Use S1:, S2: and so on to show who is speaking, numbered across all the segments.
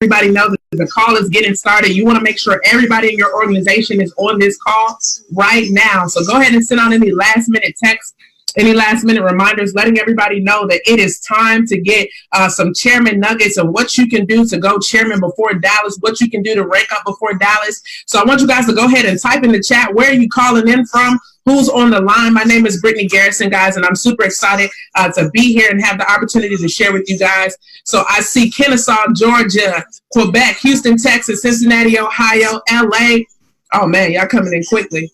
S1: everybody know that the call is getting started. You want to make sure everybody in your organization is on this call right now. So go ahead and send out any last minute texts, any last minute reminders, letting everybody know that it is time to get some chairman nuggets of what you can do to go chairman before Dallas, what you can do to rank up before Dallas. So I want you guys to go ahead and type in the chat, where are you calling in from? Who's on the line? My name is Brittany Garrison, guys, and I'm super excited to be here and have the opportunity to share with you guys. So I see Kennesaw, Georgia, Quebec, Houston, Texas, Cincinnati, Ohio, LA. Oh man, y'all coming in quickly.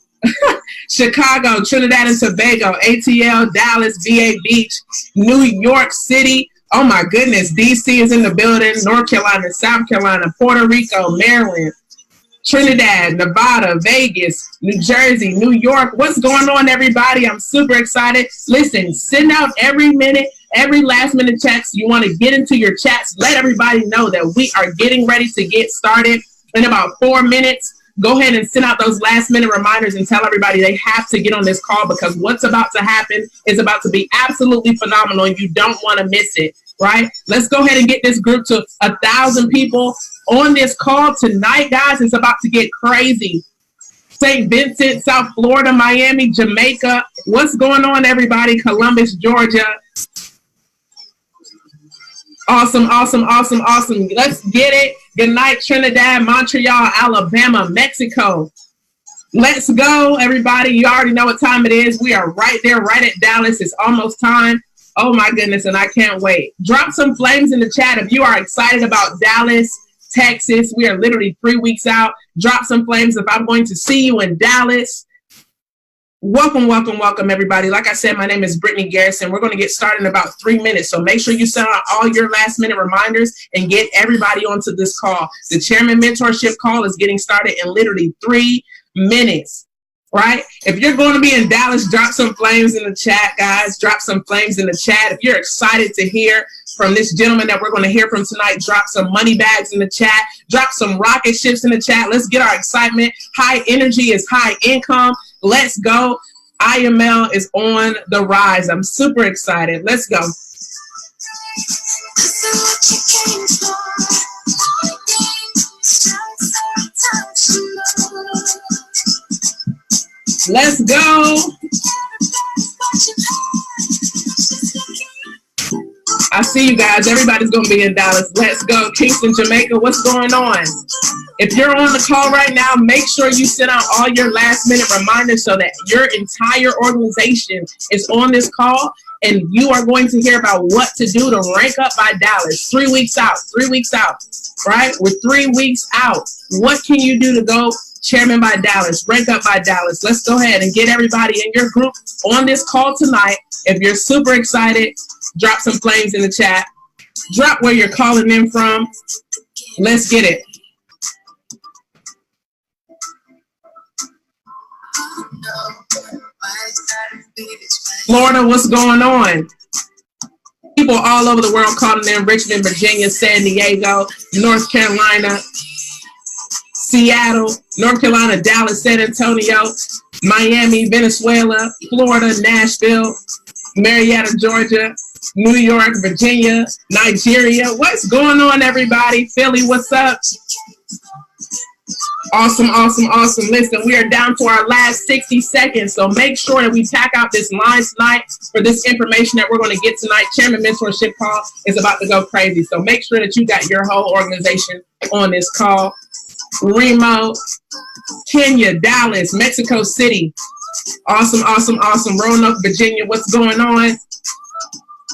S1: Chicago, Trinidad and Tobago, ATL, Dallas, VA Beach, New York City. Oh my goodness, DC is in the building. North Carolina, South Carolina, Puerto Rico, Maryland, Trinidad, Nevada, Vegas, New Jersey, New York. What's going on, everybody? I'm super excited. Listen, send out every minute, every last minute text. You want to get into your chats. Let everybody know that we are getting ready to get started in about 4 minutes. Go ahead and send out those last minute reminders and tell everybody they have to get on this call, because what's about to happen is about to be absolutely phenomenal and you don't want to miss it, right? Let's go ahead and get this group to 1,000 people on this call tonight, guys. It's about to get crazy. St. Vincent, South Florida, Miami, Jamaica. What's going on, everybody? Columbus, Georgia. Awesome, awesome, awesome, awesome. Let's get it. Good night, Trinidad, Montreal, Alabama, Mexico. Let's go, everybody. You already know what time it is. We are right there, right at Dallas. It's almost time. Oh, my goodness, and I can't wait. Drop some flames in the chat if you are excited about Dallas, Texas. We are literally 3 weeks out. Drop some flames if I'm going to see you in Dallas. Welcome, welcome, welcome, everybody. Like I said, my name is Brittany Garrison. We're going to get started in about 3 minutes. So make sure you send out all your last minute reminders and get everybody onto this call. The Chairman Mentorship call is getting started in literally 3 minutes, right? If you're going to be in Dallas, drop some flames in the chat, guys. Drop some flames in the chat. If you're excited to hear from this gentleman that we're going to hear from tonight, drop some money bags in the chat. Drop some rocket ships in the chat. Let's get our excitement. High energy is high income. Let's go. IML is on the rise. I'm super excited. Let's go. Let's go. I see you guys. Everybody's going to be in Dallas. Let's go. Kingston, Jamaica. What's going on? If you're on the call right now, make sure you send out all your last minute reminders so that your entire organization is on this call, and you are going to hear about what to do to rank up by Dallas. 3 weeks out, 3 weeks out, right? We're 3 weeks out. What can you do to go chairman by Dallas, rank up by Dallas? Let's go ahead and get everybody in your group on this call tonight. If you're super excited, drop some flames in the chat. Drop where you're calling in from. Let's get it. Florida, what's going on? People all over the world calling in. Richmond, Virginia, San Diego, North Carolina, Seattle, North Carolina, Dallas, San Antonio, Miami, Venezuela, Florida, Nashville, Marietta, Georgia, New York, Virginia, Nigeria. What's going on, everybody? Philly, what's up? Awesome, awesome, awesome. Listen, we are down to our last 60 seconds, so make sure that we pack out this line tonight for this information that we're going to get tonight. Chairman Mentorship call is about to go crazy, so make sure that you got your whole organization on this call. Remo, Kenya, Dallas, Mexico City. Awesome, awesome, awesome. Roanoke, Virginia, what's going on?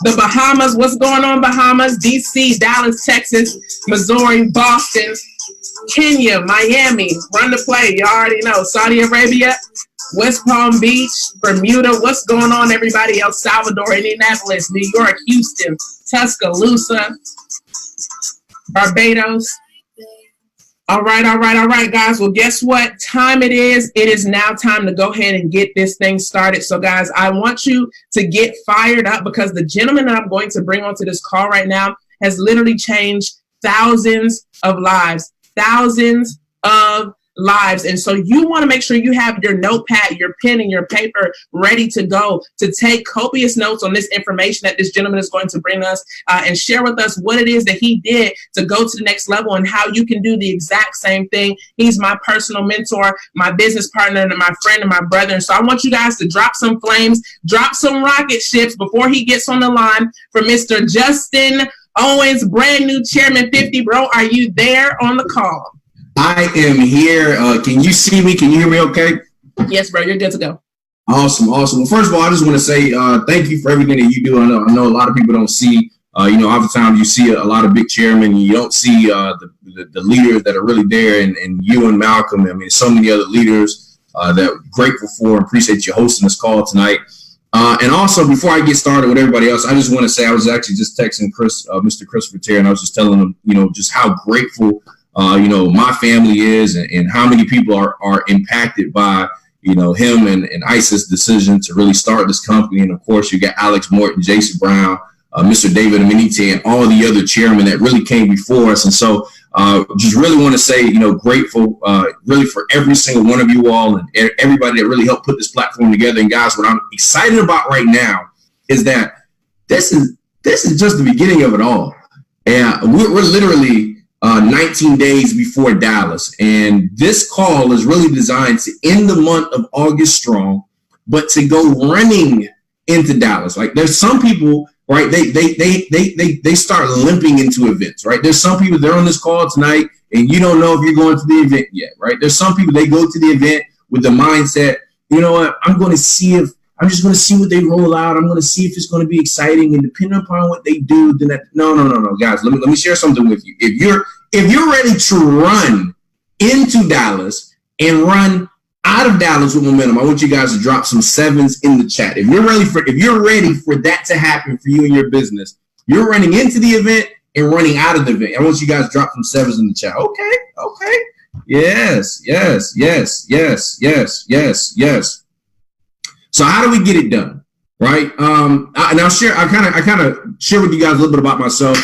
S1: The Bahamas, what's going on, Bahamas? DC, Dallas, Texas, Missouri, Boston, Kenya, Miami, run the play. You already know. Saudi Arabia, West Palm Beach, Bermuda. What's going on, everybody? El Salvador, Indianapolis, New York, Houston, Tuscaloosa, Barbados. All right, guys. Well, guess what time it is? It is now time to go ahead and get this thing started. So, guys, I want you to get fired up, because the gentleman that I'm going to bring onto this call right now has literally changed thousands of lives. Thousands of lives. And so you want to make sure you have your notepad, your pen, and your paper ready to go to take copious notes on this information that this gentleman is going to bring us and share with us what it is that he did to go to the next level and how you can do the exact same thing. He's my personal mentor, my business partner, and my friend and my brother. And so I want you guys to drop some flames, drop some rocket ships before he gets on the line for Mr. Justin Owens, brand new Chairman 50. Bro, are you there on the call?
S2: I am here. Can you see me? Can you hear me okay?
S1: Yes, bro, you're good to go.
S2: Awesome. Well, first of all, I just want to say thank you for everything that you do. I know a lot of people don't see, oftentimes you see a lot of big chairmen, you don't see the leaders that are really there, and you and Malcolm, I mean, so many other leaders that we're grateful for and appreciate you hosting this call tonight. And also, before I get started with everybody else, I just want to say I was actually just texting Mr. Christopher Terry, and I was just telling him, just how grateful my family is, and how many people are impacted by, him and ISIS' decision to really start this company. And of course, you got Alex Morton, Jason Brown, Mr. David Amenite, and all the other chairmen that really came before us. And so just really want to say, grateful really for every single one of you all and everybody that really helped put this platform together. And guys, what I'm excited about right now is that this is just the beginning of it all. And we're literally 19 days before Dallas. And this call is really designed to end the month of August strong, but to go running into Dallas. Like, there's some people, right? They start limping into events, right? There's some people, they're on this call tonight and you don't know if you're going to the event yet, right? There's some people, they go to the event with the mindset, you know what, I'm just going to see what they roll out. I'm going to see if it's going to be exciting, and depending upon what they do, then no, guys, let me share something with you. If you're ready to run into Dallas and run out of Dallas with momentum, I want you guys to drop some sevens in the chat. If you're ready for that to happen for you and your business, you're running into the event and running out of the event. I want you guys to drop some sevens in the chat. Okay. Yes. So how do we get it done, right? I kind of share with you guys a little bit about myself.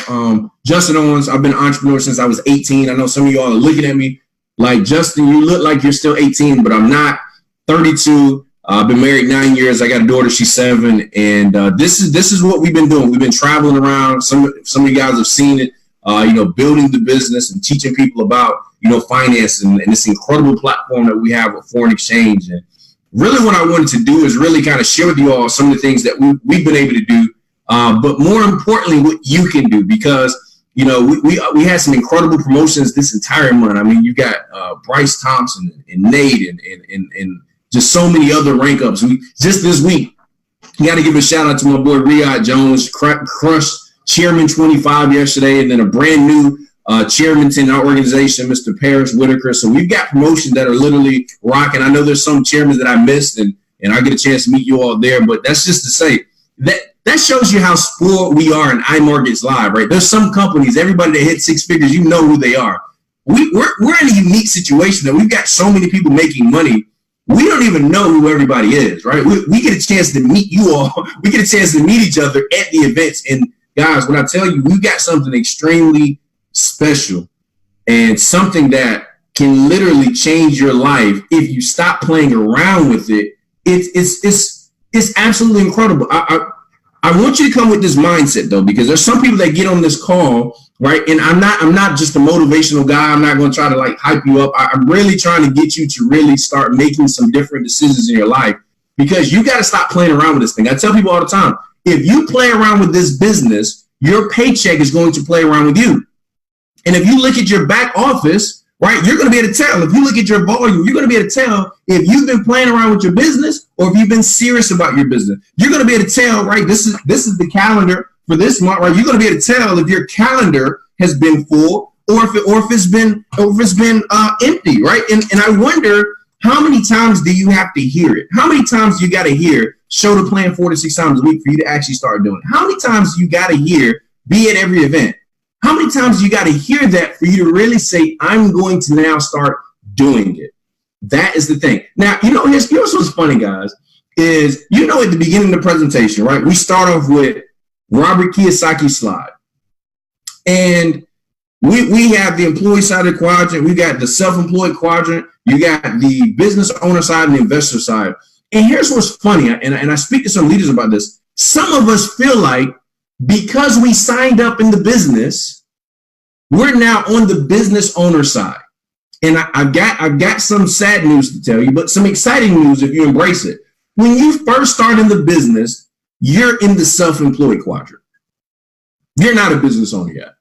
S2: Justin Owens, I've been an entrepreneur since I was 18. I know some of you all are looking at me like, Justin, you look like you're still 18, but I'm not. 32. I've been married 9 years. I got a daughter, she's 7. And this is what we've been doing. We've been traveling around. Some of you guys have seen it, building the business and teaching people about, finance and this incredible platform that we have with foreign exchange. And really what I wanted to do is really kind of share with you all some of the things that we've been able to do, but more importantly, what you can do, because, we had some incredible promotions this entire month. I mean, you got Bryce Thompson and Nate and just so many other rank ups. Just this week, you got to give a shout out to my boy Riyad Jones, crushed Chairman 25 yesterday, and then a brand new chairman in our organization, Mr. Paris Whitaker. So we've got promotions that are literally rocking. I know there's some chairmen that I missed, and I get a chance to meet you all there. But that's just to say that shows you how spoiled we are in iMarkets Live, right? There's some companies, everybody that hit 6 figures, you know who they are. We're in a unique situation that we've got so many people making money. We don't even know who everybody is, right? We get a chance to meet you all. We get a chance to meet each other at the events. And guys, when I tell you, we've got something extremely special and something that can literally change your life if you stop playing around with it. It's absolutely incredible. I want you to come with this mindset though, because there's some people that get on this call, right? And I'm not just a motivational guy. I'm not going to try to like hype you up. I'm really trying to get you to really start making some different decisions in your life, because you got to stop playing around with this thing. I tell people all the time, if you play around with this business, your paycheck is going to play around with you. And if you look at your back office, right, you're going to be able to tell. If you look at your volume, you're going to be able to tell if you've been playing around with your business or if you've been serious about your business. You're going to be able to tell, right, this is the calendar for this month, right? You're going to be able to tell if your calendar has been full or if it's been empty, right? And I wonder, how many times do you have to hear it? How many times do you got to hear show the plan 4 to 6 times a week for you to actually start doing it? How many times do you got to hear be at every event? How many times you got to hear that for you to really say, I'm going to now start doing it? That is the thing. Now, here's what's funny, guys, is, at the beginning of the presentation, right, we start off with Robert Kiyosaki's slide. And We have the employee side of the quadrant. We got the self-employed quadrant. You got the business owner side and the investor side. And here's what's funny, and I speak to some leaders about this. Some of us feel like because we signed up in the business, we're now on the business owner side. And I've got some sad news to tell you, but some exciting news if you embrace it. When you first start in the business, you're in the self-employed quadrant. You're not a business owner yet.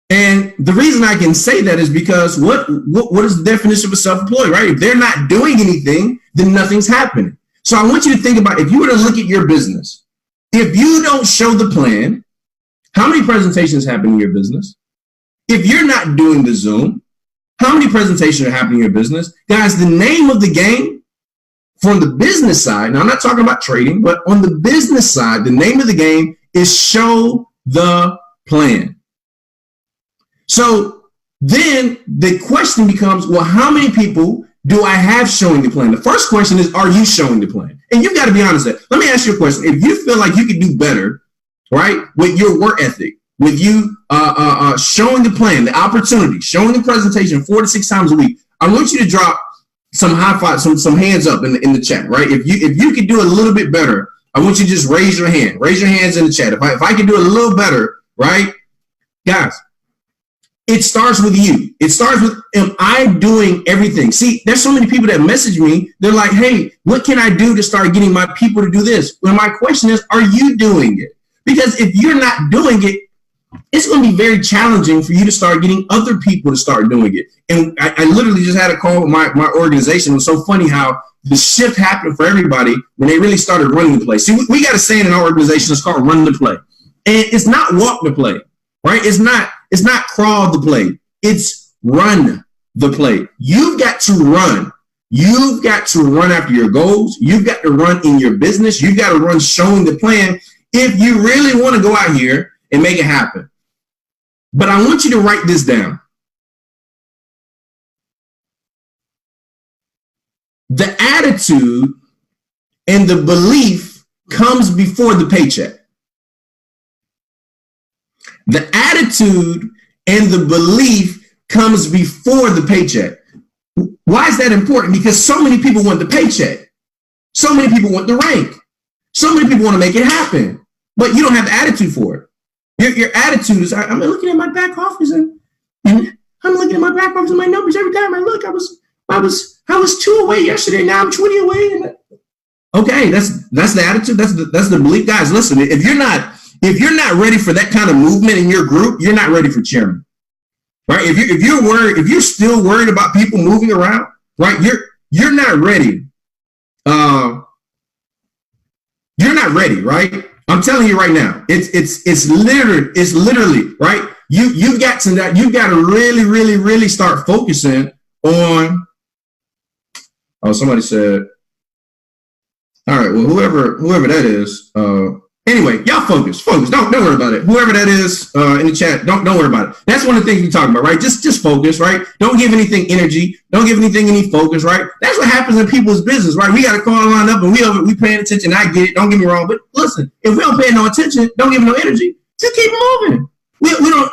S2: And the reason I can say that is because what is the definition of a self-employed, right? If they're not doing anything, then nothing's happening. So I want you to think about, if you were to look at your business, if you don't show the plan, how many presentations happen in your business? If you're not doing the Zoom, how many presentations are happening in your business? Guys, the name of the game from the business side, now I'm not talking about trading, but on the business side, the name of the game is show the plan. So then the question becomes, well, how many people do I have showing the plan? The first question is, are you showing the plan? And you've got to be honest with that. Let me ask you a question. If you feel like you could do better, right, with your work ethic, with you showing the plan, the opportunity, showing the presentation 4 to 6 times a week, I want you to drop some high five, some hands up in the chat, right? If you could do a little bit better, I want you to just raise your hand. Raise your hands in the chat. If I can do a little better, right, guys? It starts with you. It starts with, am I doing everything? See, there's so many people that message me. They're like, hey, what can I do to start getting my people to do this? Well, my question is, are you doing it? Because if you're not doing it, it's going to be very challenging for you to start getting other people to start doing it. And I literally just had a call with my organization. It was so funny how the shift happened for everybody when they really started running the play. See, we got a saying in our organization, it's called run the play. And it's not walk the play, right? It's not crawl the play. It's run the play. You've got to run. You've got to run after your goals. You've got to run in your business. You've got to run showing the plan if you really want to go out here and make it happen. But I want you to write this down. The attitude and the belief comes before the paycheck. The attitude and the belief comes before the paycheck. Why is that important? Because so many people want the paycheck. So many people want the rank. So many people want to make it happen, but you don't have the attitude for it. Your attitude is, I'm looking at my back office and I'm looking at my back office and my numbers every time I look. I was 2 away yesterday. Now I'm 20 away. And okay, that's the attitude. That's the belief, guys. Listen, if you're not ready for that kind of movement in your group, you're not ready for chairman, right? If you're still worried about people moving around, right? You're not ready. You're not ready, right? I'm telling you right now, it's literally right. You've got to really start focusing on. Oh, somebody said, all right, well, whoever that is, anyway, y'all focus. Don't worry about it. Whoever that is in the chat, don't worry about it. That's one of the things we talk about, right? Just focus, right? Don't give anything energy. Don't give anything any focus, right? That's what happens in people's business, right? We got to call line up and we paying attention. I get it. Don't get me wrong, but listen, if we don't pay no attention, don't give me no energy. Just keep moving. We don't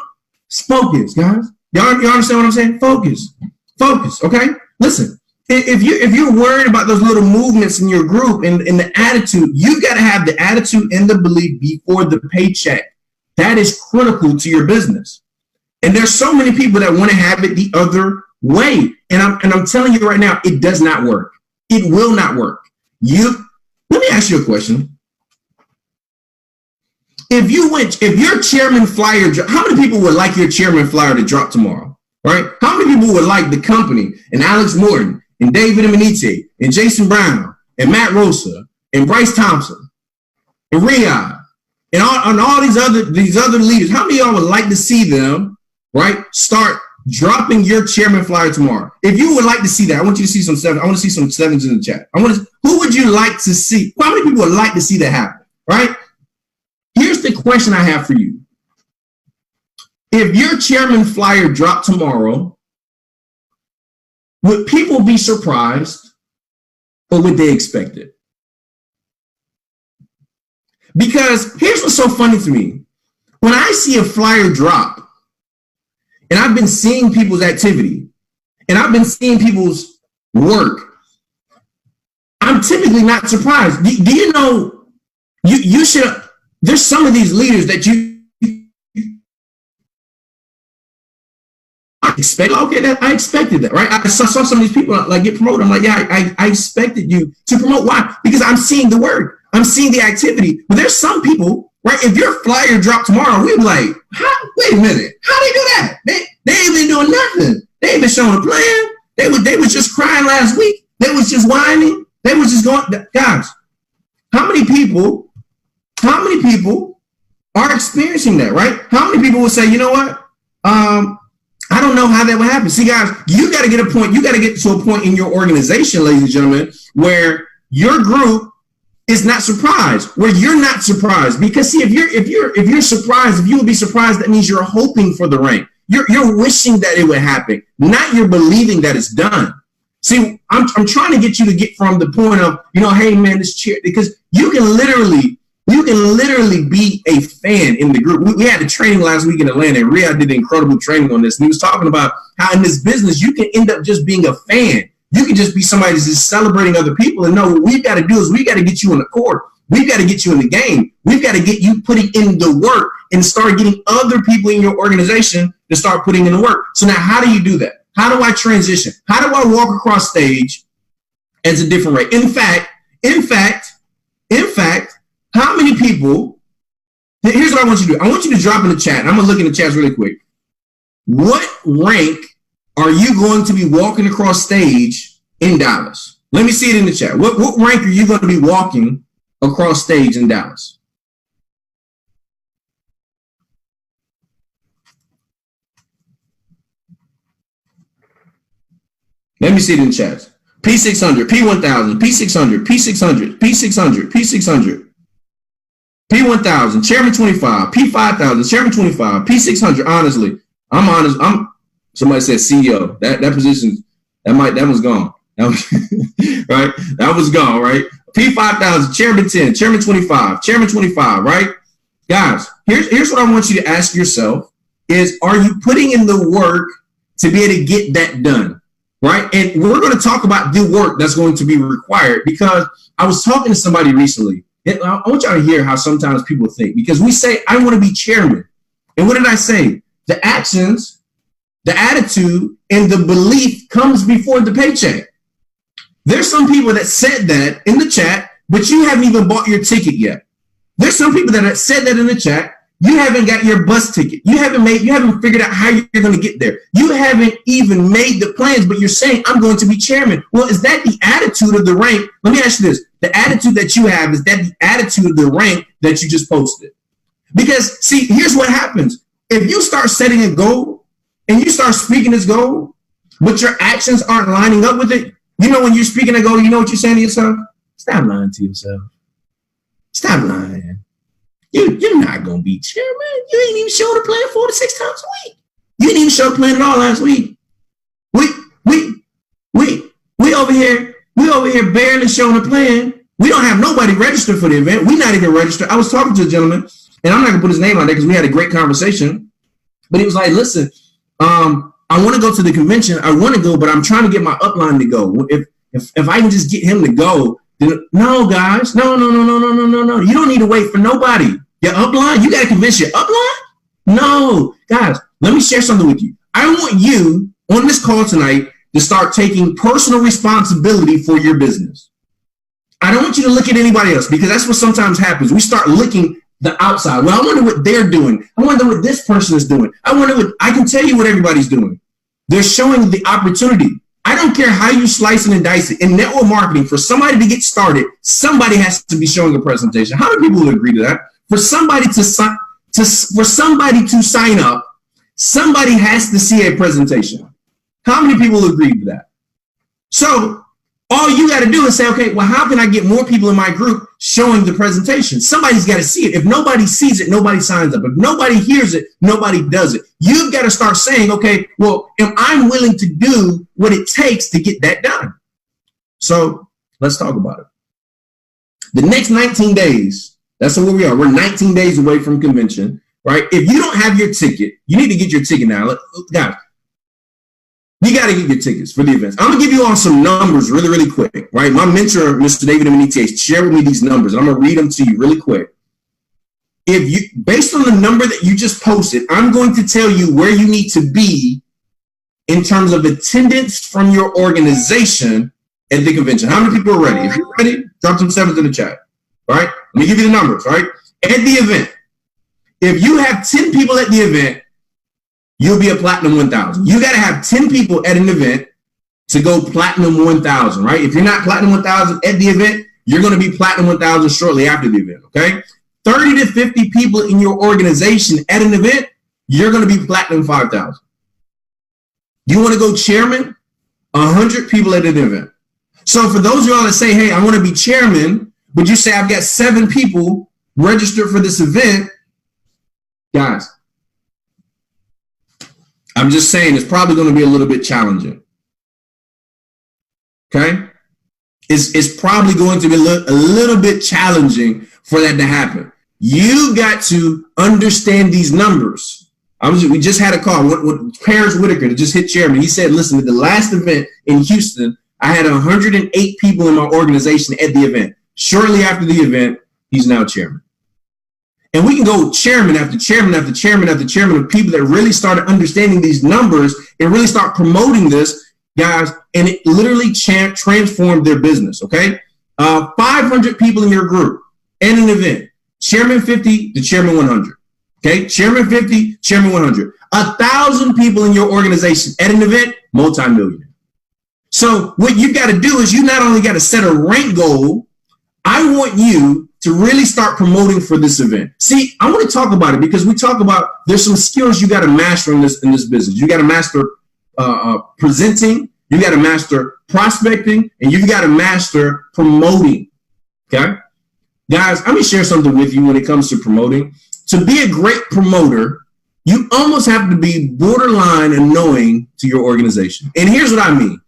S2: focus, guys. Y'all understand what I'm saying? Focus. Okay. Listen. If you're worried about those little movements in your group and the attitude, you got to have the attitude and the belief before the paycheck. That is critical to your business. And there's so many people that want to have it the other way. And I'm telling you right now, it does not work. It will not work. Let me ask you a question. If your chairman flyer, how many people would like your chairman flyer to drop tomorrow? Right? How many people would like the company and Alex Morton and David Emanite and Jason Brown and Matt Rosa and Bryce Thompson and Riyadh and all these other leaders? How many of y'all would like to see them, right, start dropping your chairman flyer tomorrow? If you would like to see that, I want you to see some sevens. I want to see some sevens in the chat. Who would you like to see? How many people would like to see that happen? Right? Here's the question I have for you. If your chairman flyer dropped tomorrow, would people be surprised or would they expect it? Because here's what's so funny to me. When I see a flyer drop, and I've been seeing people's activity, and I've been seeing people's work, I'm typically not surprised. Do you know, you should, there's some of these leaders that you expect, okay, that I expected that, right? I saw some of these people like get promoted. I'm like, yeah, I expected you to promote. Why? Because I'm seeing the work, I'm seeing the activity. But there's some people, right? If your flyer dropped tomorrow, we'd be like, wait a minute, how they do that? They ain't been doing nothing. They ain't been showing a plan. They was just crying last week. They was just whining. They was just going, guys, how many people are experiencing that, right? How many people will say, you know what? I don't know how that would happen. See, guys, you got to get to a point in your organization, ladies and gentlemen, where your group is not surprised, where you're not surprised. Because see, if you're surprised, if you would be surprised, that means you're hoping for the rank. You're wishing that it would happen, not you're believing that it's done. See, I'm trying to get you to get from the point of, you know, hey man, this chair, because you can literally be a fan in the group. We had a training last week in Atlanta, and Riyadh did incredible training on this. And he was talking about how in this business, you can end up just being a fan. You can just be somebody that's just celebrating other people. And no, what we've got to do is we got to get you on the court. We've got to get you in the game. We've got to get you putting in the work and start getting other people in your organization to start putting in the work. So now how do you do that? How do I transition? How do I walk across stage as a different rate? In fact, how many people, here's what I want you to do. I want you to drop in the chat. I'm going to look in the chats really quick. What rank are you going to be walking across stage in Dallas? Let me see it in the chat. What rank are you going to be walking across stage in Dallas? Let me see it in the chat. P600, P1000, P600, P600, P600, P600, P1000, Chairman 25, P5000, Chairman 25, P600. Honestly, I'm honest. Somebody said CEO. That position, that was gone. That was, right? That was gone, right? P5000, Chairman 10, Chairman 25, Chairman 25, right? Guys, here's what I want you to ask yourself is, are you putting in the work to be able to get that done? Right. And we're going to talk about the work that's going to be required, because I was talking to somebody recently. And I want y'all to hear how sometimes people think, because we say, I want to be chairman. And what did I say? The actions, the attitude, and the belief comes before the paycheck. There's some people that said that in the chat, but you haven't even bought your ticket yet. There's some people that have said that in the chat. You haven't got your bus ticket. You haven't figured out how you're going to get there. You haven't even made the plans, but you're saying, I'm going to be chairman. Well, is that the attitude of the rank? Let me ask you this. The attitude that you have, is that the attitude of the rank that you just posted? Because see, here's what happens. If you start setting a goal and you start speaking this goal, but your actions aren't lining up with it, you know, when you're speaking a goal, you know what you're saying to yourself? Stop lying to yourself. Stop lying. You're not going to be chairman. You ain't even showed a plan 4 to 6 times a week. You didn't even show a plan at all last week. We over here barely showing a plan. We don't have nobody registered for the event. We're not even registered. I was talking to a gentleman, and I'm not going to put his name on there because we had a great conversation. But he was like, listen, I want to go to the convention. I want to go, but I'm trying to get my upline to go. If I can just get him to go, no, guys, no. You don't need to wait for nobody. Your upline, you got to convince your upline? No, guys, let me share something with you. I want you on this call tonight to start taking personal responsibility for your business. I don't want you to look at anybody else, because that's what sometimes happens. We start looking the outside. Well, I wonder what they're doing. I wonder what this person is doing. I can tell you what everybody's doing. They're showing the opportunity. I don't care how you slice it and dice it. In network marketing, for somebody to get started, somebody has to be showing a presentation. How many people will agree to that? For somebody to sign up, somebody has to see a presentation. How many people will agree to that? So all you got to do is say, okay, well, how can I get more people in my group showing the presentation? Somebody's got to see it. If nobody sees it, nobody signs up. If nobody hears it, nobody does it. You've got to start saying, okay, well, am I willing to do what it takes to get that done? So let's talk about it. The next 19 days, that's where we are. We're 19 days away from convention, right? If you don't have your ticket, you need to get your ticket now. Guys, you got to get your tickets for the events. I'm going to give you all some numbers really, really quick, right? My mentor, Mr. David Benitez, shared with me these numbers, and I'm going to read them to you really quick. If you, based on the number that you just posted, I'm going to tell you where you need to be in terms of attendance from your organization at the convention. How many people are ready? If you're ready, drop some sevens in the chat. All right? Let me give you the numbers, all right? At the event, if you have 10 people at the event, you'll be a Platinum 1000. You got to have 10 people at an event to go Platinum 1000, right? If you're not Platinum 1000 at the event, you're going to be Platinum 1000 shortly after the event, okay? 30 to 50 people in your organization at an event, you're going to be Platinum 5000. You want to go chairman? 100 people at an event. So for those of y'all that say, hey, I want to be chairman, but you say I've got 7 people registered for this event, guys, I'm just saying it's probably going to be a little bit challenging. Okay? It's probably going to be a little bit challenging for that to happen. You got to understand these numbers. We just had a call with Paris Whitaker that just hit chairman. He said, listen, at the last event in Houston, I had 108 people in my organization at the event. Shortly after the event, he's now chairman. And we can go chairman after chairman after chairman after chairman of people that really started understanding these numbers and really start promoting this, guys, and it literally transformed their business, okay? 500 people in your group at an event, chairman 50 to chairman 100, okay? Chairman 50, chairman 100. 1,000 people in your organization at an event, multi-millionaire. So what you got to do is you not only got to set a rank goal, I want you to really start promoting for this event. See, I want to talk about it because we talk about there's some skills you got to master in this business. You got to master presenting, you got to master prospecting, and you've got to master promoting. Okay, guys, let me share something with you when it comes to promoting. To be a great promoter, you almost have to be borderline annoying to your organization. And here's what I mean.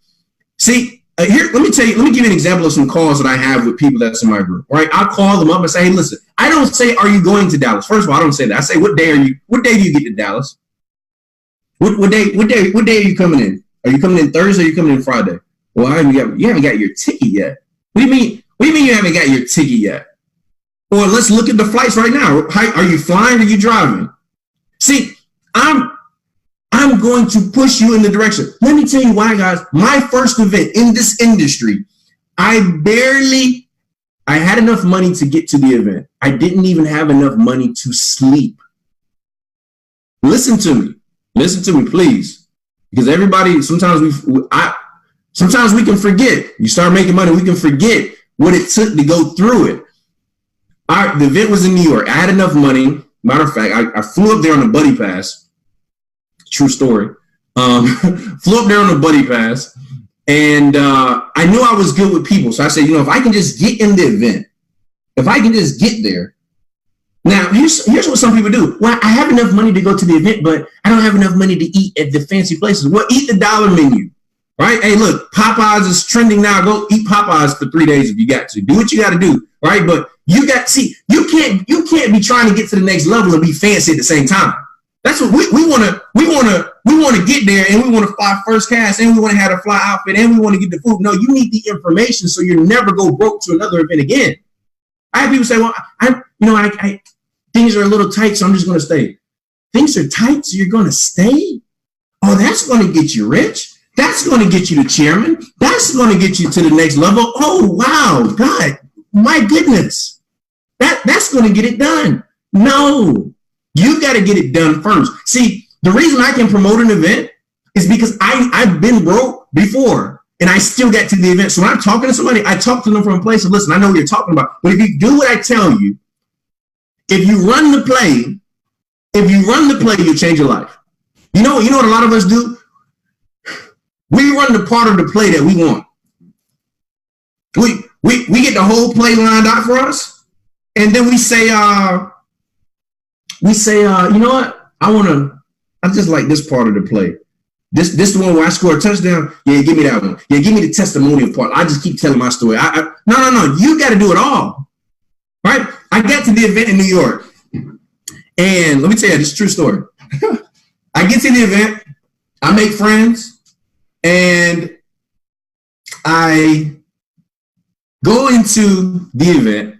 S2: See, here, let me give you an example of some calls that I have with people that's in my group. Right, I'll call them up and say, hey, listen, I don't say, are you going to Dallas? First of all, I don't say that. I say, what day do you get to Dallas? What day are you coming in? Are you coming in Thursday or are you coming in Friday? Well, you haven't got your ticket yet. What do you mean you haven't got your ticket yet? Or let's look at the flights right now. Are you flying or are you driving? See, I'm going to push you in the direction. Let me tell you why, guys. My first event in this industry, I had enough money to get to the event. I didn't even have enough money to sleep. Listen to me, please. Because everybody, sometimes we can forget. You start making money, we can forget what it took to go through it. The event was in New York. I had enough money. Matter of fact, I flew up there on a buddy pass. True story. Flew up there on a buddy pass, and I knew I was good with people. So I said, if I can just get in the event, if I can just get there. Now, here's what some people do. Well, I have enough money to go to the event, but I don't have enough money to eat at the fancy places. Well, eat the dollar menu, right? Hey, look, Popeyes is trending now. Go eat Popeyes for 3 days if you got to. Do what you got to do, right? But you can't be trying to get to the next level and be fancy at the same time. That's what we want to get there, and we want to fly first class, and we want to have a fly outfit, and we want to get the food. No, you need the information so you never go broke to another event again. I have people say, well, I things are a little tight, so I'm just going to stay. Things are tight, so you're going to stay? Oh, that's going to get you rich. That's going to get you to chairman. That's going to get you to the next level. Oh, wow, God, my goodness. That's going to get it done. No. You got to get it done first. See, the reason I can promote an event is because I've been broke before and I still get to the event. So when I'm talking to somebody, I talk to them from a place of, listen, I know what you're talking about. But if you do what I tell you, if you run the play, you'll change your life. You know what a lot of us do? We run the part of the play that we want. We get the whole play lined out for us. And then we say, you know what? I just like this part of the play. This the one where I score a touchdown. Yeah, give me that one. Yeah, give me the testimonial part. I just keep telling my story. No. You got to do it all. Right? I got to the event in New York, And let me tell you, this is a true story. I get to the event, I make friends, and I go into the event,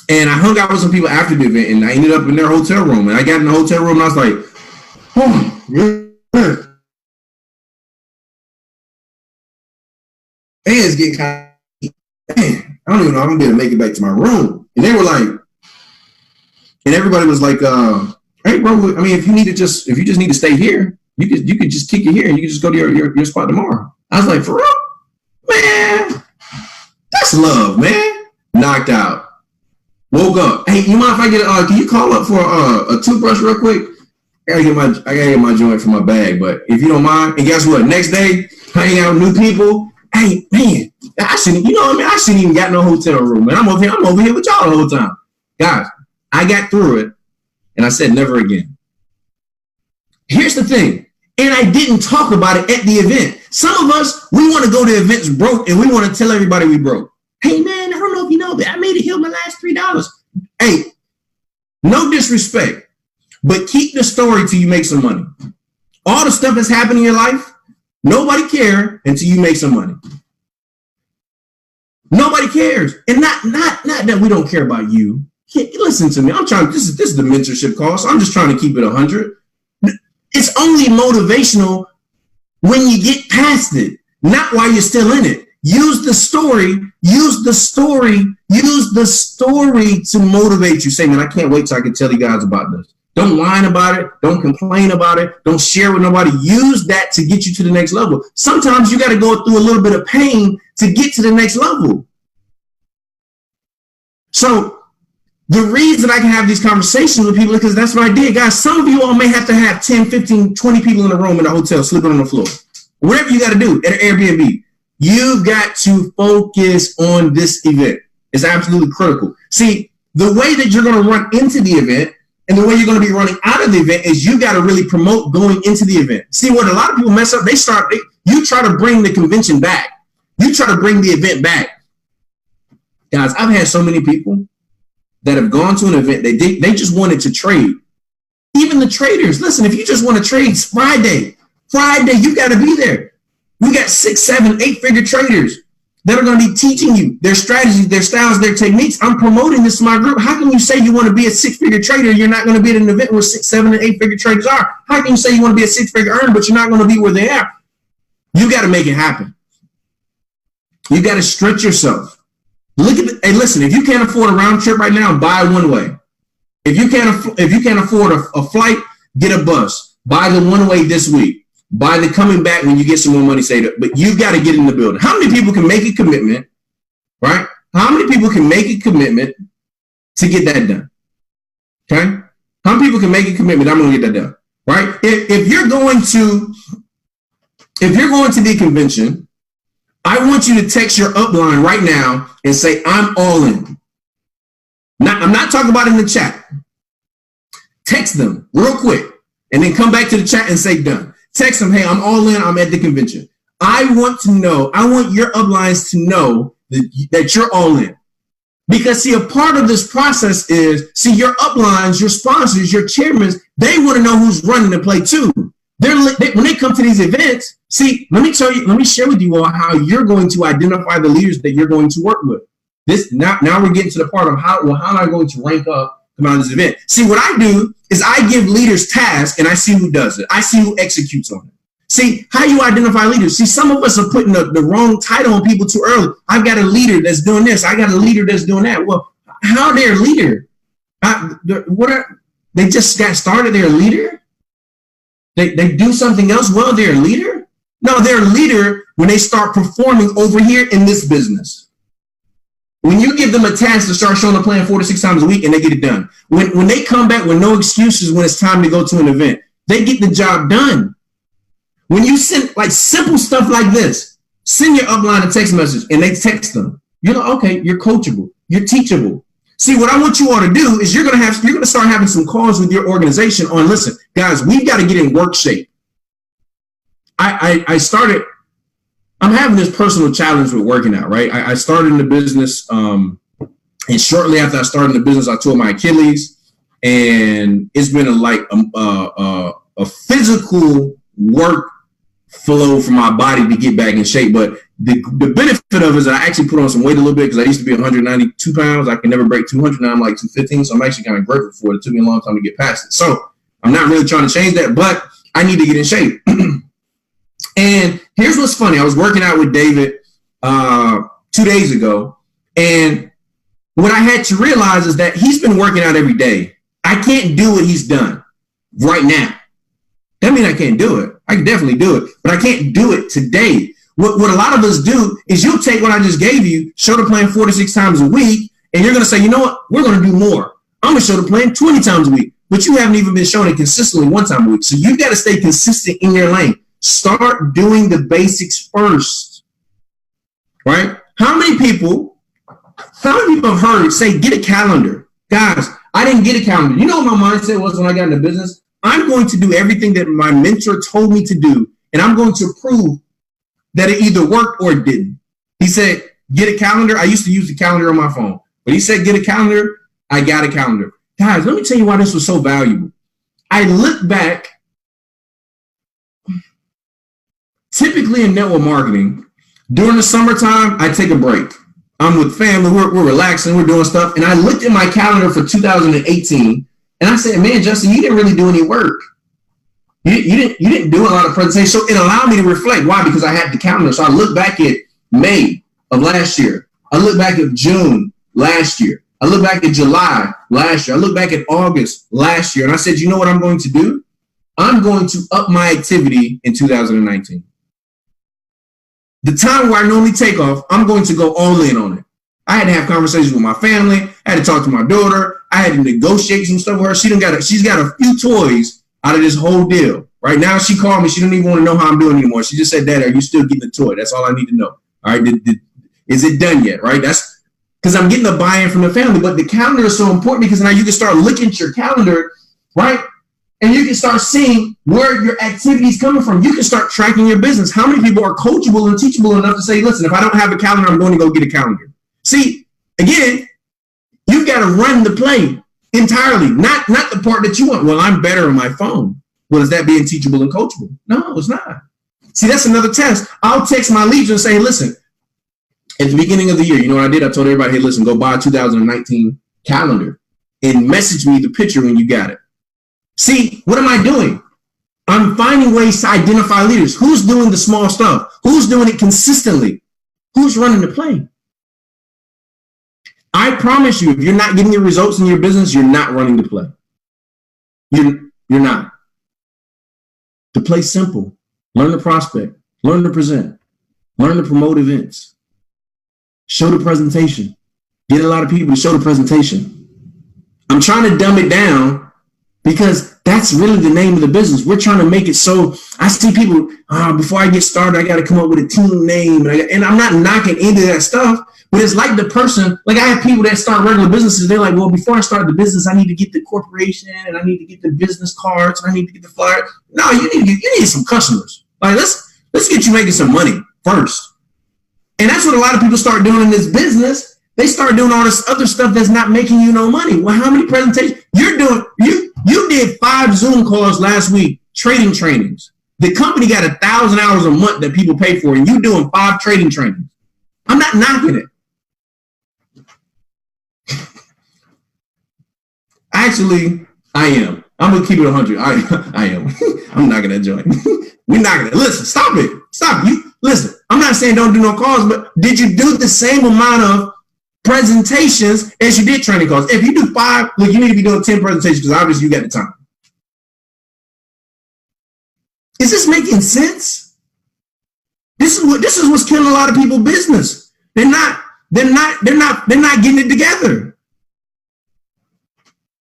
S2: and I hung out with some people after the event, and I ended up in their hotel room. And I got in the hotel room, and I was like, oh, man, it's getting kind of, man, I don't even know if I'm going to be able to make it back to my room. And they were like, and everybody was like, hey, bro, I mean, if you just need to stay here, you could just kick it here and you can just go to your spot tomorrow. I was like, for real? Man, that's love, man. Knocked out. Woke up. Hey, you mind if I get can you call up for a toothbrush real quick? I gotta get my joint from my bag, but if you don't mind, and guess what? Next day, hanging out with new people. Hey, man, I shouldn't even got no hotel room, man. I'm over here with y'all the whole time. Guys, I got through it, and I said never again. Here's the thing, and I didn't talk about it at the event. Some of us, we want to go to events broke, and we want to tell everybody we broke. Hey, man, I don't know if you know, but I made it here my last $3. Hey, no disrespect, but keep the story till you make some money. All the stuff that's happened in your life, nobody cares until you make some money. Nobody cares. And not that we don't care about you. Listen to me. This is the mentorship call, so I'm just trying to keep it 100. It's only motivational when you get past it, not while you're still in it. Use the story to motivate you. Say, man, I can't wait till I can tell you guys about this. Don't whine about it. Don't complain about it. Don't share with nobody. Use that to get you to the next level. Sometimes you got to go through a little bit of pain to get to the next level. So the reason I can have these conversations with people is because that's what I did. Guys, some of you all may have to have 10, 15, 20 people in a room in a hotel sleeping on the floor. Whatever you got to do at an Airbnb. You've got to focus on this event. It's absolutely critical. See, the way that you're going to run into the event and the way you're going to be running out of the event is you got to really promote going into the event. See, what a lot of people mess up, you try to bring the convention back. You try to bring the event back. Guys, I've had so many people that have gone to an event, they just wanted to trade. Even the traders, listen, if you just want to trade Friday, you got to be there. We got 6, 7, 8-figure traders that are going to be teaching you their strategies, their styles, their techniques. I'm promoting this to my group. How can you say you want to be a 6-figure trader? You're not going to be at an event where 6, 7, and 8-figure traders are. How can you say you want to be a 6-figure earner, but you're not going to be where they are? You got to make it happen. You got to stretch yourself. Hey, listen, if you can't afford a round trip right now, buy one way. If you can't afford a flight, get a bus. Buy the one way this week. Buy the coming back when you get some more money saved up. But you've got to get in the building. How many people can make a commitment, right? How many people can make a commitment to get that done? Okay? How many people can make a commitment? I'm going to get that done, right? If you're going to the convention, I want you to text your upline right now and say, I'm all in. I'm not talking about in the chat. Text them real quick and then come back to the chat and say done. Text them, hey, I'm all in. I'm at the convention. I want your uplines to know that you're all in. Because, see, a part of this process is, your uplines, your sponsors, your chairmen, they want to know who's running the play too. When they come to these events, let me share with you all how you're going to identify the leaders that you're going to work with. Now we're getting to the part of how am I going to rank up around this event. See, what I do is I give leaders tasks and I see who does it. I see who executes on it. See, how you identify leaders. See, some of us are putting the wrong title on people too early. I've got a leader that's doing this. I got a leader that's doing that. Well, how they're a leader? They just got started, they're a leader? They do something else well, they're a leader? No, they're a leader when they start performing over here in this business. When you give them a task to start showing a plan 4 to 6 times a week and they get it done. When they come back with no excuses when it's time to go to an event, they get the job done. When you send simple stuff like this, send your upline a text message and they text them. You're like, okay, you're coachable, you're teachable. See, what I want you all to do is you're going to start having some calls with your organization on, listen, guys, we've got to get in work shape. I'm having this personal challenge with working out, right? I started in the business, and shortly after I started in the business, I tore my Achilles. and it's been a physical work flow for my body to get back in shape. But the benefit of it is that I actually put on some weight a little bit, because I used to be 192 pounds. I can never break 200. Now I'm like 215. So I'm actually kind of grateful for it. It took me a long time to get past it. So I'm not really trying to change that, but I need to get in shape. And here's what's funny. I was working out with David 2 days ago, and what I had to realize is that he's been working out every day. I can't do what he's done right now. That means I can't do it. I can definitely do it, but I can't do it today. What a lot of us do is you'll take what I just gave you, show the plan 4 to 6 times a week, and you're going to say, you know what? We're going to do more. I'm going to show the plan 20 times a week, but you haven't even been showing it consistently 1 time a week. So you've got to stay consistent in your lane. Start doing the basics first, right? How many people have heard say, get a calendar? Guys, I didn't get a calendar. You know what my mindset was when I got into business? I'm going to do everything that my mentor told me to do, and I'm going to prove that it either worked or it didn't. He said, get a calendar. I used to use the calendar on my phone, but he said, get a calendar. I got a calendar. Guys, let me tell you why this was so valuable. I look back, typically in network marketing, during the summertime, I take a break. I'm with family, we're relaxing, we're doing stuff. And I looked at my calendar for 2018, and I said, man, Justin, you didn't really do any work. You didn't do a lot of presentations. So it allowed me to reflect. Why? Because I had the calendar. So I look back at May of last year. I look back at June last year. I look back at July last year. I look back at August last year. And I said, you know what I'm going to do? I'm going to up my activity in 2019. The time where I normally take off, I'm going to go all in on it. I had to have conversations with my family. I had to talk to my daughter. I had to negotiate some stuff with her. She's got a few toys out of this whole deal. Right now, she called me. She didn't even want to know how I'm doing anymore. She just said, Dad, are you still getting the toy? That's all I need to know. All right, is it done yet? Right? That's because I'm getting a buy-in from the family. But the calendar is so important, because now you can start looking at your calendar, right? And you can start seeing where your activity is coming from. You can start tracking your business. How many people are coachable and teachable enough to say, listen, if I don't have a calendar, I'm going to go get a calendar. See, again, you've got to run the play entirely, not the part that you want. Well, I'm better on my phone. Well, is that being teachable and coachable? No, it's not. See, that's another test. I'll text my leads and say, listen, at the beginning of the year, you know what I did? I told everybody, hey, listen, go buy a 2019 calendar and message me the picture when you got it. See, what am I doing? I'm finding ways to identify leaders. Who's doing the small stuff? Who's doing it consistently? Who's running the play? I promise you, if you're not getting the results in your business, you're not running the play. You're not. The play's simple. Learn to prospect. Learn to present. Learn to promote events. Show the presentation. Get a lot of people to show the presentation. I'm trying to dumb it down, because that's really the name of the business. We're trying to make it so I see people, before I get started, I got to come up with a team name. And I'm not knocking into that stuff, but it's like the person, like I have people that start regular businesses. They're like, well, before I start the business, I need to get the corporation, and I need to get the business cards, and I need to get the flyer. No, you need some customers. Like, let's get you making some money first. And that's what a lot of people start doing in this business. They start doing all this other stuff that's not making you no money. Well, how many presentations you're doing? You did 5 Zoom calls last week, trading trainings. The company got 1,000 hours a month that people pay for, and you doing 5 trading trainings. I'm not knocking it. Actually, I am. I'm gonna keep it 100. I am. I'm knocking that joint. We're knocking it. Listen, stop it. Stop it. Listen. I'm not saying don't do no calls, but did you do the same amount of presentations as you did training calls? If you do 5, look, you need to be doing 10 presentations, because obviously you got the time. Is this making sense? This is what's killing a lot of people's business. They're not getting it together.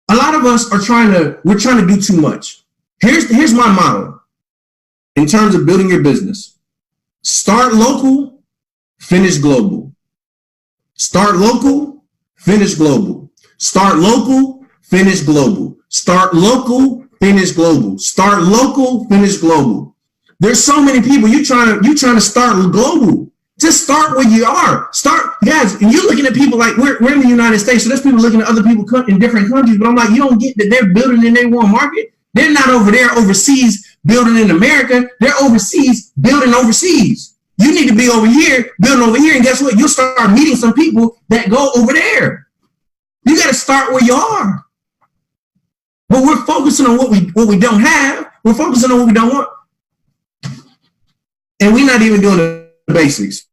S2: A lot of us we're trying to do too much. Here's my model in terms of building your business. Start local, finish global. Start local, finish global. Start local, finish global. Start local, finish global. Start local, finish global. There's so many people. You trying to start global. Just start where you are. Start, guys, and you're looking at people like we're in the United States, so there's people looking at other people in different countries, but I'm like, you don't get that they're building in their one market. They're not over there overseas building in America. They're overseas building overseas. You need to be over here building over here, and guess what? You'll start meeting some people that go over there. You got to start where you are. But we're focusing on what we don't have. We're focusing on what we don't want, and we're not even doing the basics.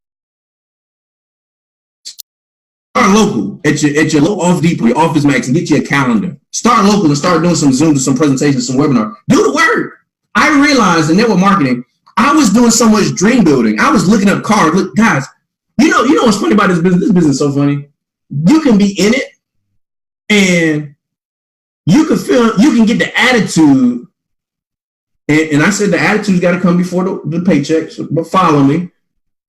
S2: Start local at your local Office Depot, your Office Max, and get you a calendar. Start local and start doing some Zooms, some presentations, some webinar. Do the work. I realized in network marketing, I was doing so much dream building. I was looking up cars. Look, guys, you know what's funny about this business? This business is so funny. You can be in it, and you can get the attitude. And I said the attitude's got to come before the paychecks. But follow me.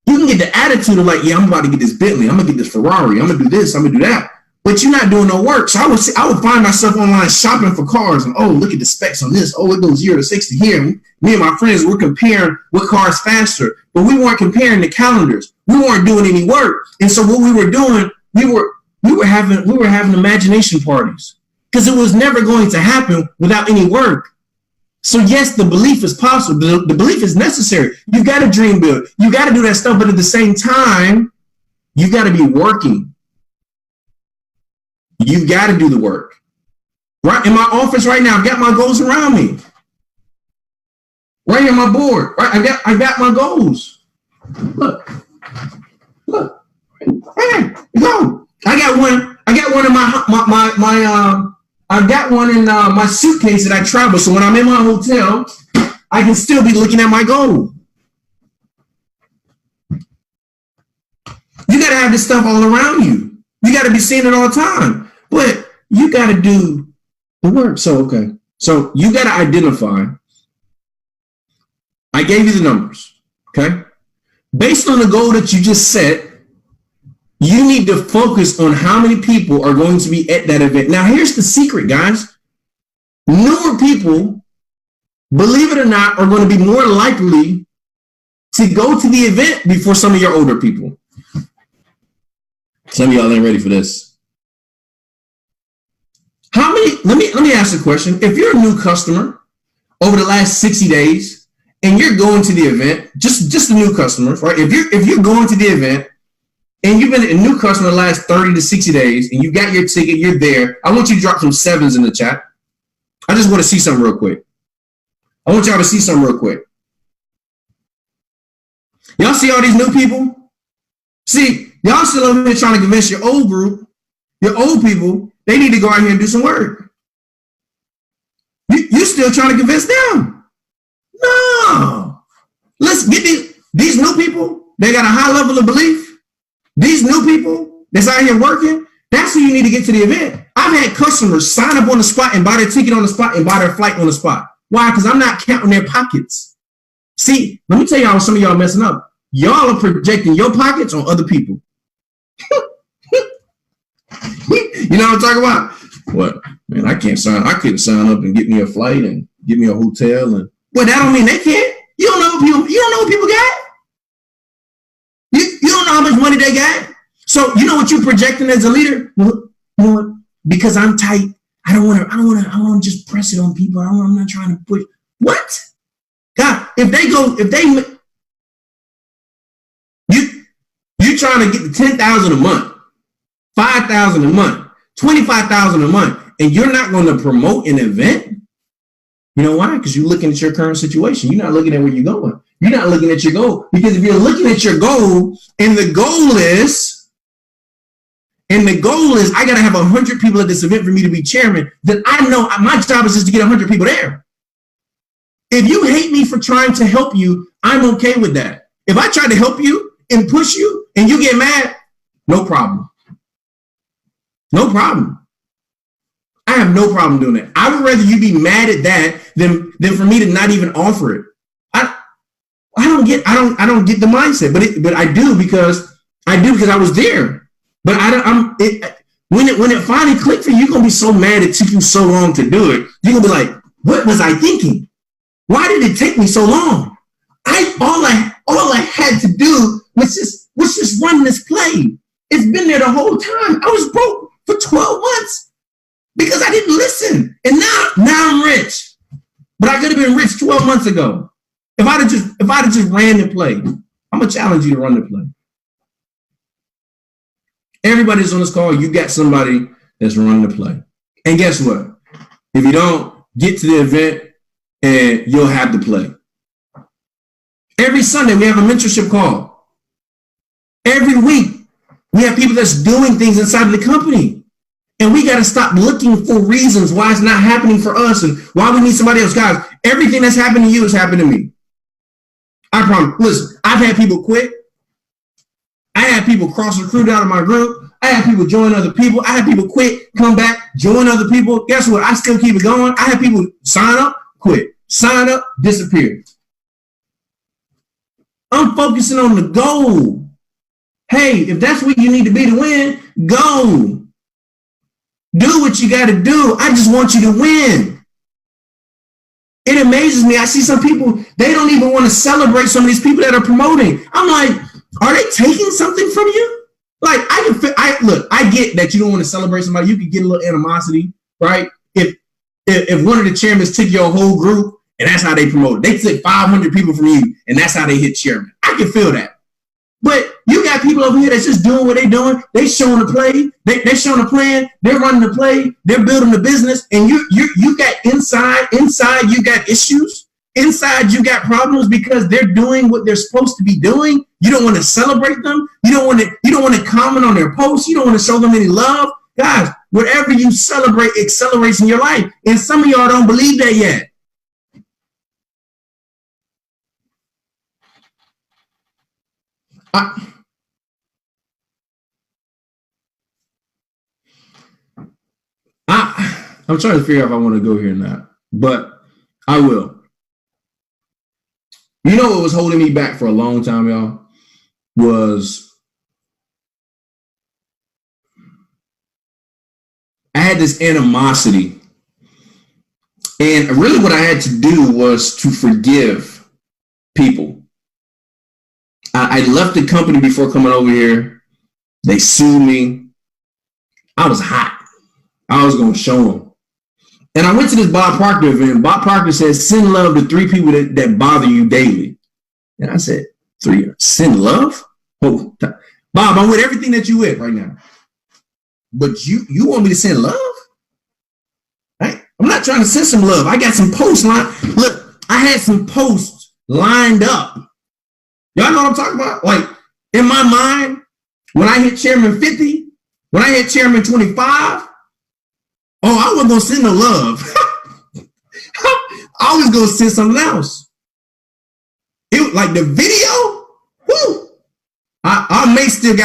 S2: You can get the attitude of like, yeah, I'm about to get this Bentley. I'm going to get this Ferrari. I'm going to do this. I'm going to do that. But you're not doing no work. So I would find myself online shopping for cars. And, oh, look at the specs on this. Oh, it goes 0 to 60 here. Me and my friends, we're comparing what car's faster. But we weren't comparing the calendars. We weren't doing any work. And so what we were doing, we were having imagination parties. Because it was never going to happen without any work. So yes, the belief is possible. The belief is necessary. You got to dream build. You got to do that stuff. But at the same time, you got to be working. You got to do the work. Right in my office right now, I've got my goals around me. Right here on my board. Right, I got my goals. Look. Hey, go. I got one in I've got one in my suitcase that I travel. So when I'm in my hotel, I can still be looking at my goal. You got to have this stuff all around you. You got to be seeing it all the time. But you got to do the work. So you got to identify. I gave you the numbers. Okay. Based on the goal that you just set, you need to focus on how many people are going to be at that event. Now, here's the secret, guys. Newer people, believe it or not, are going to be more likely to go to the event before some of your older people. Some of y'all ain't ready for this. How many? Let me ask a question. If you're a new customer over the last 60 days and you're going to the event, just the new customers, right? If you're going to the event, and you've been a new customer the last 30 to 60 days, and you got your ticket, you're there. I want you to drop some 7s in the chat. I just want to see something real quick. I want y'all to see something real quick. Y'all see all these new people? See, y'all still over here trying to convince your old group, your old people, they need to go out here and do some work. You still trying to convince them? No. Let's get these new people. They got a high level of belief. These new people that's out here working, that's who you need to get to the event. I've had customers sign up on the spot and buy their ticket on the spot and buy their flight on the spot. Why? Because I'm not counting their pockets. See, let me tell y'all, some of y'all messing up. Y'all are projecting your pockets on other people. You know what I'm talking about? What? Man, I couldn't sign up and get me a flight and get me a hotel. And well, that don't mean they can't. You don't know what people got. You don't know how much money they got. So you know what you're projecting as a leader? Well, you know what? Because I'm tight, I don't want to just press it on people. I'm not trying to push. What? God, you're trying to get the 10,000 a month, 5,000 a month, 25,000 a month, and you're not going to promote an event? You know why? Because you're looking at your current situation. You're not looking at where you're going. You're not looking at your goal. Because if you're looking at your goal, and the goal is I got to have 100 people at this event for me to be chairman, then I know my job is just to get 100 people there. If you hate me for trying to help you, I'm okay with that. If I try to help you and push you and you get mad, no problem. No problem. I have no problem doing that. I would rather you be mad at that than for me to not even offer it. I don't get the mindset, but I do because I was there. But when it finally clicked for you, you're gonna be so mad it took you so long to do it. You're gonna be like, what was I thinking? Why did it take me so long? All I had to do was just I could have been rich 12 months ago. If I'd have just ran the play. I'm gonna challenge you to run the play. Everybody's on this call, you got somebody that's running the play. And guess what? If you don't, get to the event and you'll have the play. Every Sunday, we have a mentorship call. Every week, we have people that's doing things inside of the company. And we got to stop looking for reasons why it's not happening for us and why we need somebody else. Guys, everything that's happened to you has happened to me. I promise. Listen, I've had people quit. I had people cross recruit out of my group. I had people join other people. I had people quit, come back, join other people. Guess what? I still keep it going. I had people sign up, quit, sign up, disappear. I'm focusing on the goal. Hey, if that's what you need to be to win, go. Do what you got to do. I just want you to win. It amazes me. I see some people, they don't even want to celebrate some of these people that are promoting. I'm like, are they taking something from you? Like, I get that you don't want to celebrate somebody. You could get a little animosity, right? If one of the chairmen took your whole group and that's how they promote it. They took 500 people from you and that's how they hit chairman. I can feel that. But you got people over here that's just doing what they're doing. They showing the play. They're showing a plan. They're running the play. They're building the business. And you got inside you got issues. Inside you got problems because they're doing what they're supposed to be doing. You don't want to celebrate them. You don't want to comment on their posts. You don't want to show them any love. Guys, whatever you celebrate accelerates in your life. And some of y'all don't believe that yet. I'm trying to figure out if I want to go here or not, but I will. You know what was holding me back for a long time, y'all, was I had this animosity. And really what I had to do was to forgive people. I left the company before coming over here. They sued me. I was hot. I was going to show them. And I went to this Bob Proctor event. Bob Proctor says, send love to 3 people that bother you daily. And I said, 3? Send love? Oh, Bob, I'm with everything that you with right now. But you want me to send love? Right? I'm not trying to send some love. I got some posts lined. Look, I had some posts lined up. Y'all know what I'm talking about? Like, in my mind, when I hit chairman 50, when I hit chairman 25, I wasn't going to send no love. I was going to send something else. It like the video, whoo, I may still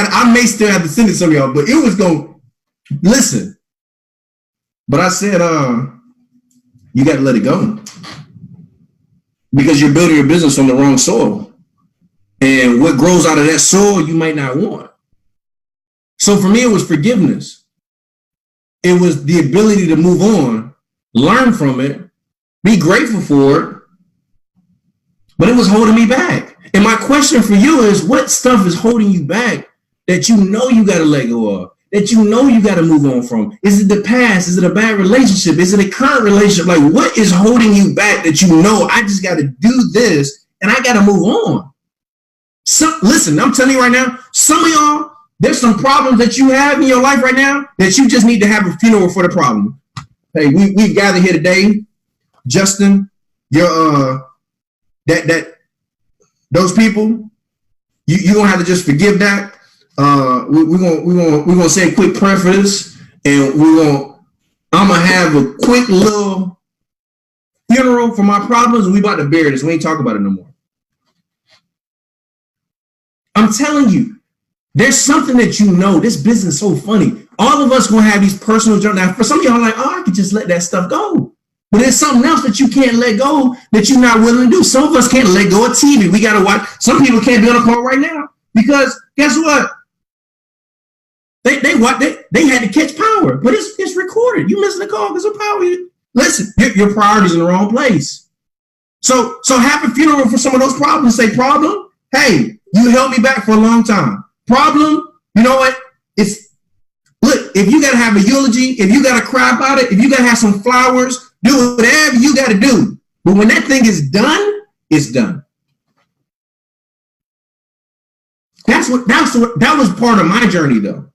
S2: have to send it to some of y'all, but it was going, listen. But I said, you got to let it go. Because you're building your business on the wrong soil. And what grows out of that soil, you might not want. So for me, it was forgiveness. It was the ability to move on, learn from it, be grateful for it. But it was holding me back. And my question for you is, what stuff is holding you back that you know you got to let go of, that you know you got to move on from? Is it the past? Is it a bad relationship? Is it a current relationship? Like, what is holding you back that you know I just got to do this and I got to move on? Listen, I'm telling you right now, some of y'all, there's some problems that you have in your life right now that you just need to have a funeral for the problem. Hey, we gathered here today. Justin, you're those people, you're gonna have to just forgive that. We're gonna say a quick prayer for this, and I'm gonna have a quick little funeral for my problems, and we about to bury this. We ain't talking about it no more. I'm telling you, there's something that you know. This business is so funny. All of us gonna have these personal journeys. Now, for some of y'all, like, I could just let that stuff go. But there's something else that you can't let go that you're not willing to do. Some of us can't let go of TV. We gotta watch. Some people can't be on a call right now because guess what? They had to catch power, but it's recorded. You missing the call because of power. Listen, your priorities in the wrong place. So have a funeral for some of those problems. Say, problem, hey, you held me back for a long time. Problem, you know what? Look, if you got to have a eulogy, if you got to cry about it, if you got to have some flowers, do whatever you got to do. But when that thing is done, it's done. That was part of my journey, though.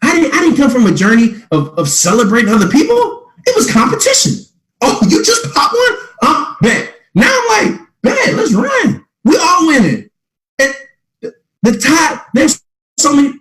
S2: I didn't come from a journey of celebrating other people. It was competition. Oh, you just popped one? Bet. Now I'm like, bet, let's run. We all winning. And the top, there's so many.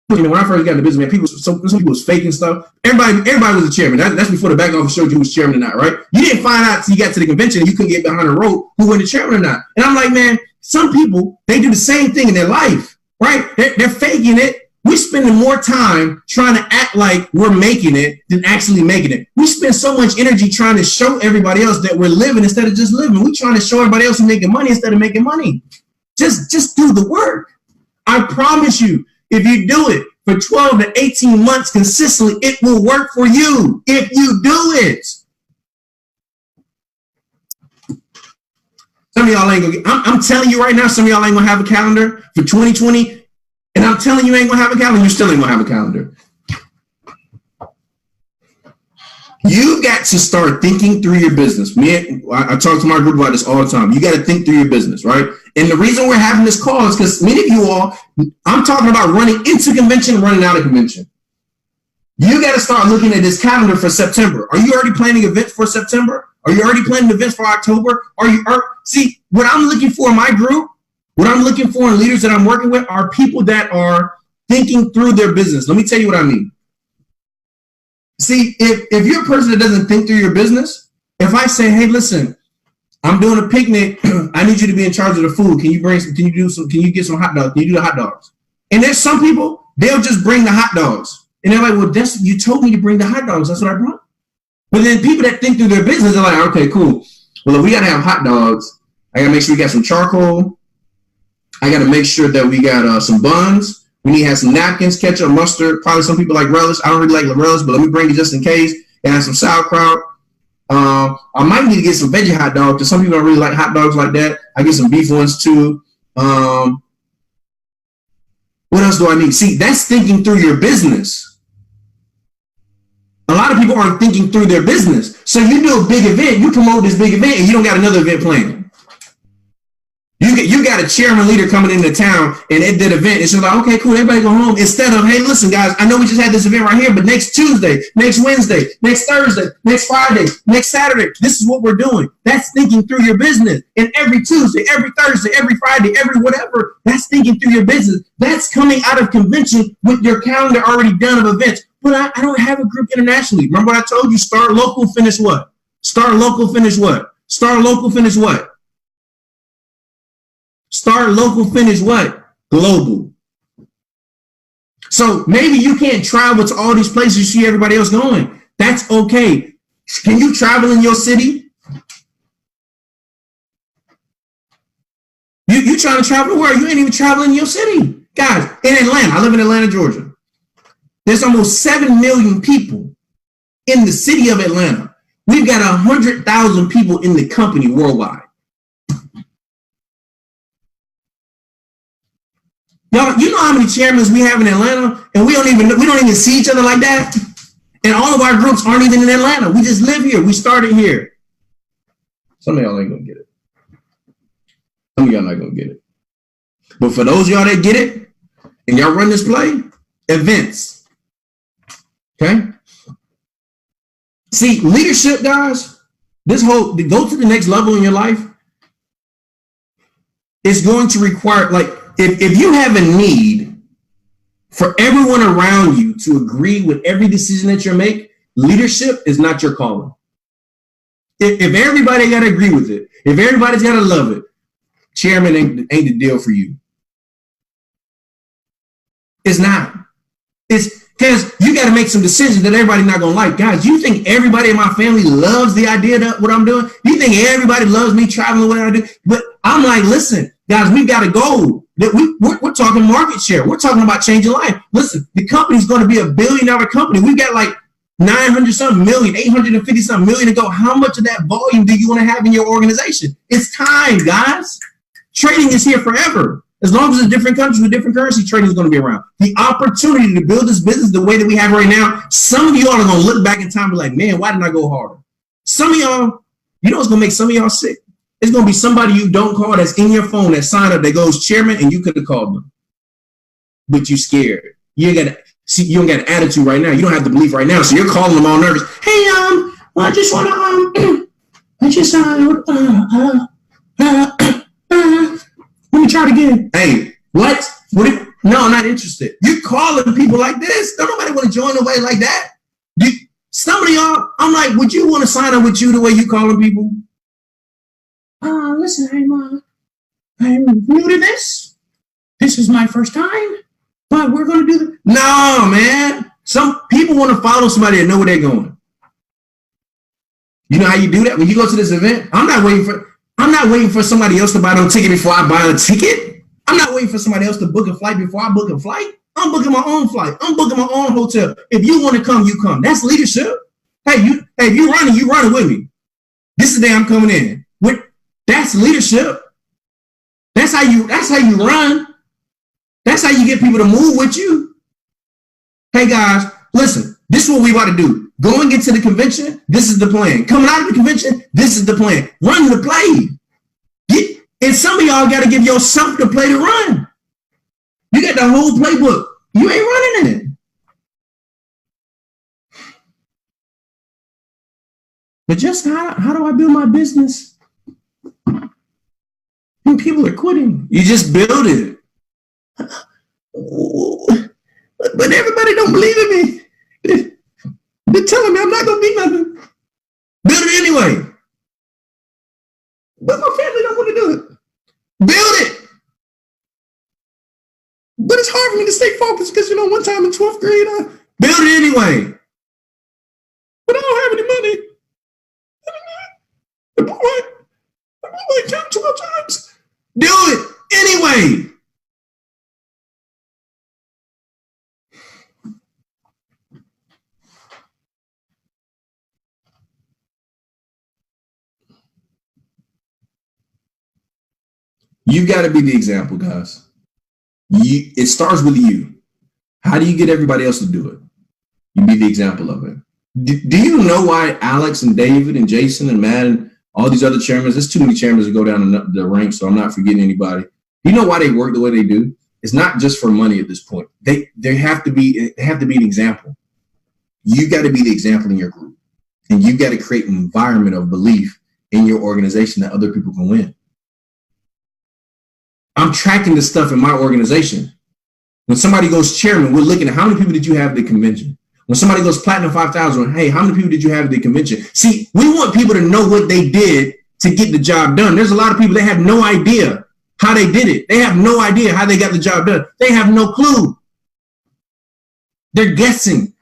S2: When I first got into business, man, some people was faking stuff. Everybody was a chairman. That's before the back office showed you who was chairman or not, right? You didn't find out until you got to the convention and you couldn't get behind the rope who was the chairman or not. And I'm like, man, some people, they do the same thing in their life, right? They're faking it. We're spending more time trying to act like we're making it than actually making it. We spend so much energy trying to show everybody else that we're living instead of just living. We're trying to show everybody else we're making money instead of making money. Just do the work. I promise you, if you do it for 12 to 18 months consistently, it will work for you if you do it. Some of y'all ain't gonna I'm telling you right now, some of y'all ain't gonna have a calendar for 2020. And I'm telling you ain't gonna have a calendar, you still ain't gonna have a calendar. You got to start thinking through your business. I talk to my group about this all the time. You got to think through your business, right? And the reason we're having this call is because many of you all, I'm talking about running into convention, running out of convention. You got to start looking at this calendar for September. Are you already planning events for September? Are you already planning events for October? See, what I'm looking for in my group, what I'm looking for in leaders that I'm working with are people that are thinking through their business. Let me tell you what I mean. See, if you're a person that doesn't think through your business, if I say, hey, listen, I'm doing a picnic, I need you to be in charge of the food. Can you get some hot dogs? Can you do the hot dogs? And there's some people, they'll just bring the hot dogs. And they're like, well, you told me to bring the hot dogs. That's what I brought. But then people that think through their business are like, okay, cool. Well, if we got to have hot dogs, I got to make sure we got some charcoal. I got to make sure that we got some buns. We need to have some napkins, ketchup, mustard. Probably some people like relish. I don't really like the relish, but let me bring it just in case. And have some sauerkraut. I might need to get some veggie hot dogs because some people don't really like hot dogs like that. I get some beef ones too. What else do I need? See, that's thinking through your business. A lot of people aren't thinking through their business. So you do a big event, you promote this big event, and you don't got another event planned. You got a chairman leader coming into town and at that event, it's just like, okay, cool, everybody go home. Instead of, hey, listen, guys, I know we just had this event right here, but next Tuesday, next Wednesday, next Thursday, next Friday, next Saturday, this is what we're doing. That's thinking through your business. And every Tuesday, every Thursday, every Friday, every whatever, that's thinking through your business. That's coming out of convention with your calendar already done of events. But I don't have a group internationally. Remember what I told you? Start local, finish what? Start local, finish what? Start local, finish what? Start local, finish what? Global. So maybe you can't travel to all these places you see everybody else going. That's okay. Can you travel in your city? You trying to travel the world. You ain't even traveling in your city. Guys, in Atlanta, I live in Atlanta, Georgia. There's almost 7 million people in the city of Atlanta. We've got 100,000 people in the company worldwide. Y'all, you know how many chairmen we have in Atlanta, and we don't even see each other like that. And all of our groups aren't even in Atlanta. We just live here. We started here. Some of y'all ain't gonna get it. Some of y'all not gonna get it. But for those of y'all that get it, and y'all run this play, events. Okay. See, leadership, guys. Go to the next level in your life. It's going to require If you have a need for everyone around you to agree with every decision that you make, leadership is not your calling. If everybody got to agree with it, if everybody's got to love it, chairman ain't the deal for you. It's not. It's because you got to make some decisions that everybody's not going to like. Guys, you think everybody in my family loves the idea of what I'm doing? You think everybody loves me traveling what I do? But I'm like, listen, guys, we've got a goal. We're talking market share. We're talking about changing life. Listen, the company's going to be $1 billion company. We've got like 900-something million, 850-something million to go. How much of that volume do you want to have in your organization? It's time, guys. Trading is here forever. As long as it's different countries with different currency, trading is going to be around. The opportunity to build this business the way that we have right now, some of y'all are going to look back in time and be like, man, why didn't I go harder? Some of y'all, you know what's going to make some of y'all sick? It's going to be somebody you don't call that's in your phone that signed up that goes chairman, and you could have called them. But you scared. You don't got an attitude right now. You don't have the belief right now. So you're calling them all nervous. Hey, well, I just want to, let me try it again. Hey, what? No, I'm not interested. You're calling people like this. Don't nobody want to join the way like that. Some of y'all, I'm like, would you want to sign up with you the way you calling people? Listen, I'm new to this. This is my first time, but we're going to do the. No, man. Some people want to follow somebody and know where they're going. You know how you do that? When you go to this event, I'm not waiting for somebody else to buy no ticket before I buy a ticket. I'm not waiting for somebody else to book a flight before I book a flight. I'm booking my own flight. I'm booking my own hotel. If you want to come, you come. That's leadership. Hey, if you running with me. This is the day I'm coming in. That's leadership. That's how you run. That's how you get people to move with you. Hey guys, listen, this is what we about to do. Going into the convention, this is the plan. Coming out of the convention, this is the plan. Run the play. And some of y'all got to give yourself the play to run. You got the whole playbook. You ain't running it. But just how do I build my business? And people are quitting. You just build it. But everybody don't believe in me. They're telling me I'm not going to be nothing. Build it anyway. But my family don't want to do it. Build it. But it's hard for me to stay focused because, one time in 12th grade, I build it anyway. But I don't have any money. The boy came 12 times. Do it anyway. You got to be the example, guys. It starts with you. How do you get everybody else to do it? You be the example of it. Do you know why Alex and David and Jason and Matt and all these other chairmen, there's too many chairmen to go down the ranks, so I'm not forgetting anybody. You know why they work the way they do? It's not just for money at this point. They have to be an example. You got to be the example in your group. And you got to create an environment of belief in your organization that other people can win. I'm tracking this stuff in my organization. When somebody goes chairman, we're looking at how many people did you have at the convention? When somebody goes platinum 5,000, hey, how many people did you have at the convention? See, we want people to know what they did to get the job done. There's a lot of people that have no idea how they did it. They have no idea how they got the job done. They have no clue. They're guessing.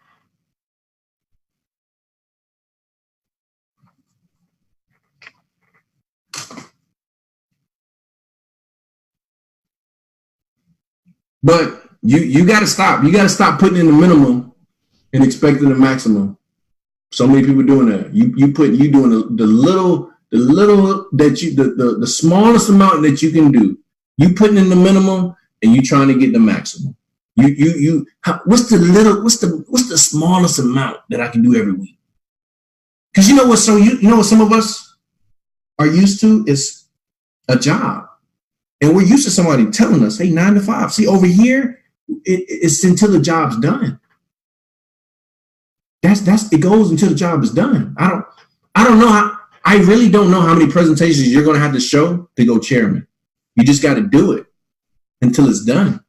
S2: But you got to stop. You got to stop putting in the minimum and expecting the maximum. So many people doing that. You doing the little that the smallest amount that you can do. You putting in the minimum and you trying to get the maximum. What's the smallest amount that I can do every week? Because you know what some of us are used to is a job. And we're used to somebody telling us, hey, 9 to 5. See, over here, it's until the job's done. It goes until the job is done. I really don't know how many presentations you're going to have to show to go chairman. You just got to do it until it's done.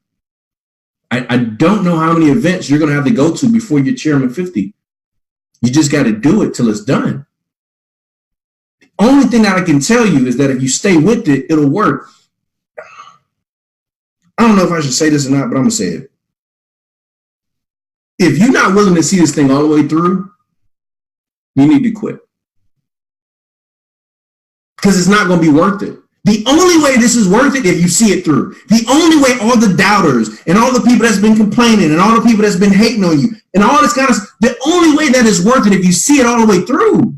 S2: I don't know how many events you're going to have to go to before you're chairman 50. You just got to do it till it's done. The only thing that I can tell you is that if you stay with it, it'll work. I don't know if I should say this or not, but I'm going to say it. If you're not willing to see this thing all the way through, you need to quit. Because it's not going to be worth it. The only way this is worth it if you see it through. The only way all the doubters and all the people that's been complaining and all the people that's been hating on you and all this kind of stuff, the only way that is worth it if you see it all the way through.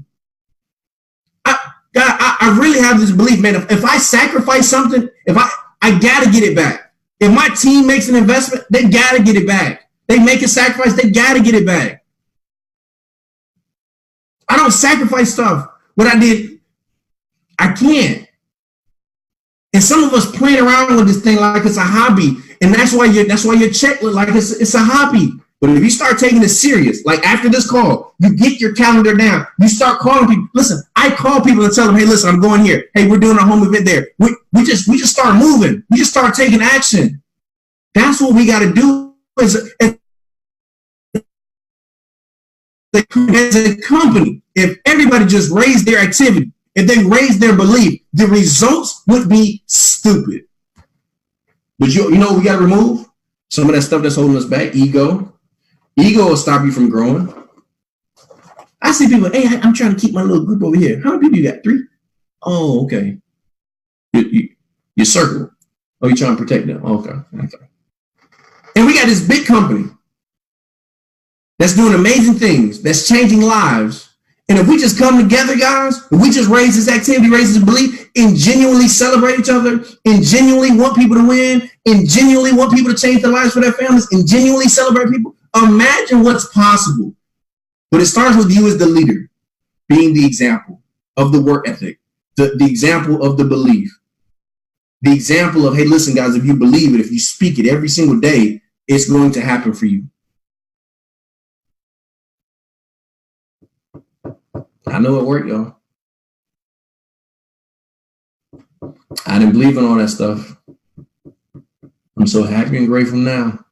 S2: I really have this belief, man, if I sacrifice something, if I I got to get it back. If my team makes an investment, they got to get it back. They make a sacrifice, they got to get it back. I don't sacrifice stuff. What I did, I can't. And some of us playing around with this thing like it's a hobby. And that's why your check look like it's a hobby. But if you start taking it serious, like after this call, you get your calendar down. You start calling people. Listen, I call people and tell them, hey, listen, I'm going here. Hey, we're doing a home event there. We just start moving. We just start taking action. That's what we got to do as a company. If everybody just raised their activity, if they raised their belief, the results would be stupid. But you know what we got to remove? Some of that stuff that's holding us back, ego. Ego will stop you from growing. I see people, hey, I'm trying to keep my little group over here. How many people you got? 3? Oh, okay. Your circle. Oh, you're trying to protect them. Okay. And we got this big company that's doing amazing things, that's changing lives. And if we just come together, guys, if we just raise this activity, raise this belief, and genuinely celebrate each other, and genuinely want people to win, and genuinely want people to change their lives for their families, and genuinely celebrate people, imagine what's possible. But it starts with you as the leader, being the example of the work ethic, the example of the belief, the example of, hey, listen, guys, if you believe it, if you speak it every single day, it's going to happen for you. I know it worked, y'all. I didn't believe in all that stuff. I'm so happy and grateful now.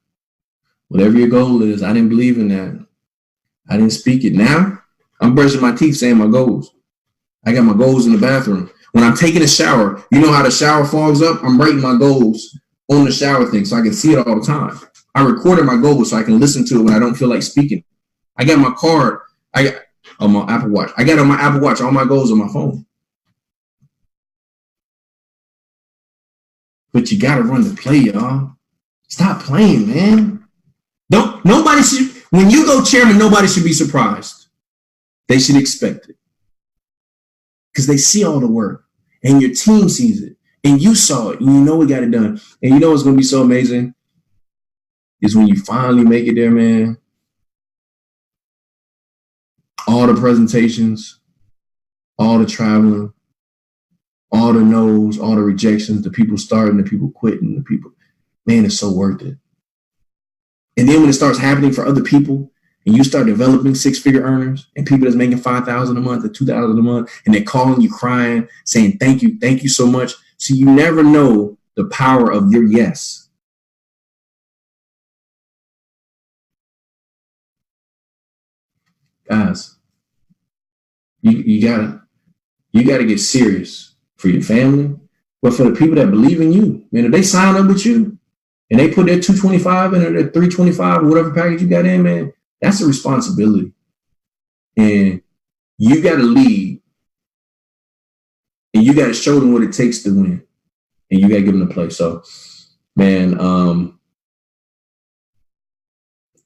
S2: Whatever your goal is, I didn't believe in that. I didn't speak it. Now, I'm brushing my teeth saying my goals. I got my goals in the bathroom. When I'm taking a shower, you know how the shower fogs up? I'm writing my goals on the shower thing so I can see it all the time. I recorded my goals so I can listen to it when I don't feel like speaking. I got my card. I got on my Apple Watch. I got on my Apple Watch all my goals on my phone. But you got to run the play, y'all. Stop playing, man. Nobody should, when you go chairman, nobody should be surprised. They should expect it. Because they see all the work and your team sees it and you saw it and you know we got it done. And you know what's going to be so amazing is when you finally make it there, man. All the presentations, all the traveling, all the no's, all the rejections, the people starting, the people quitting, the people, man, it's so worth it. And then when it starts happening for other people and you start developing 6-figure earners and people that's making $5,000 a month or $2,000 a month, and they're calling you crying, saying, thank you so much. So you never know the power of your yes. Guys, you gotta get serious for your family, but for the people that believe in you. Man, if they sign up with you and they put their 225 in or their 325 or whatever package you got in, man, that's a responsibility. And you gotta lead. And you gotta show them what it takes to win. And you gotta give them the play. So, man, I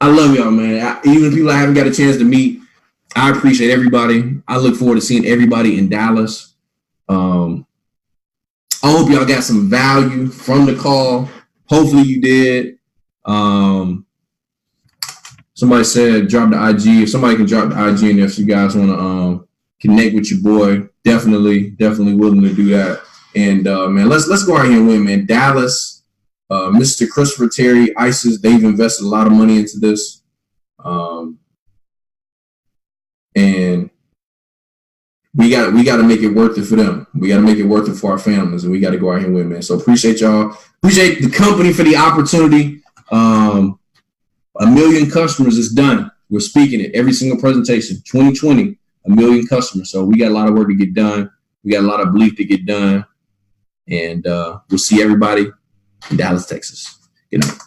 S2: love y'all, man. Even people I haven't got a chance to meet, I appreciate everybody. I look forward to seeing everybody in Dallas. I hope y'all got some value from the call. Hopefully you did. Somebody said drop the IG. If somebody can drop the IG in there if you guys want to connect with your boy, definitely willing to do that. And man, let's go out here and win, man. Dallas, Mr. Christopher Terry, ISIS, they've invested a lot of money into this. And we got to make it worth it for them. We got to make it worth it for our families, and we got to go out here and win, man. So appreciate y'all. Appreciate the company for the opportunity. 1 million customers is done. We're speaking it every single presentation. 2020, 1 million customers. So we got a lot of work to get done. We got a lot of belief to get done. And we'll see everybody in Dallas, Texas. Good night.